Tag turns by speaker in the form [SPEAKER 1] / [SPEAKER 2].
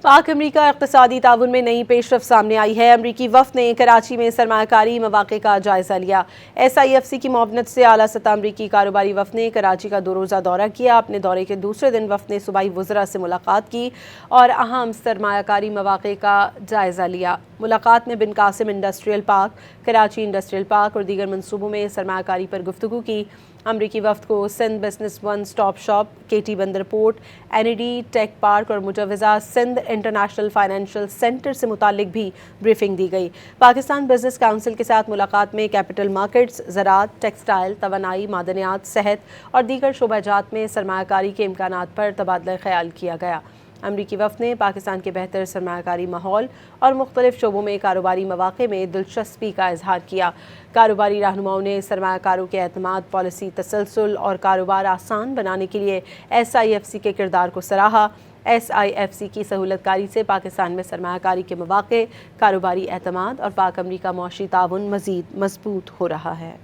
[SPEAKER 1] पाक अमरीका इक़्तिसादी ताउन में नई पेशरफ़्त सामने आई है। अमरीकी वफ़द ने कराची में सरमायाकारी मौक़े का जायज़ा लिया। SIFC की मुआवनत से आला सतह अमरीकी कारोबारी वफ़द ने कराची का 2 रोज़ा दौरा किया। अपने दौरे के दूसरे दिन वफ़द ने सूबाई वज़रा से मुलाकात की और अहम सरमायाकारी मौक़े का जायज़ा लिया। मुलाकात में Bin Qasim industrial park, Karachi industrial park और दीगर मनसूबों में सरमायाकारी पर गुफ्तगू की। अमरीकी वफ़द को Sindh business one stop shop, KT बंदर पोर्ट, NED टेक पार्क और मुजवज़ा सिंध इंटरनेशनल फाइनेंशियल सेंटर से मुतालिक भी ब्रीफिंग दी गई। पाकिस्तान बिजनेस काउंसिल के साथ मुलाकात में कैपिटल मार्केट्स, ज़राअत, टेक्सटाइल, तवानाई, मादनियात, सेहत और दीगर शोबाजात में सरमायाकारी के इम्कानात पर तबादला ख्याल किया गया। अमरीकी वफ़द ने पाकिस्तान के बेहतर सरमायाकारी माहौल और मुख्तलिफ शोबों में कारोबारी मौक़े में दिलचस्पी का इजहार किया। कारोबारी रहनुमाओं ने सरमायाकारों के एतमाद, पॉलिसी तसलसल और कारोबार आसान बनाने के लिए SIFC के किरदार को सराहा। SIFC की सहूलतकारी से पाकिस्तान में सरमायाकारी के मौक़े, कारोबारी एतमाद और पाक अमरीका मुआशी ताउन मज़ीद मजबूत हो रहा है।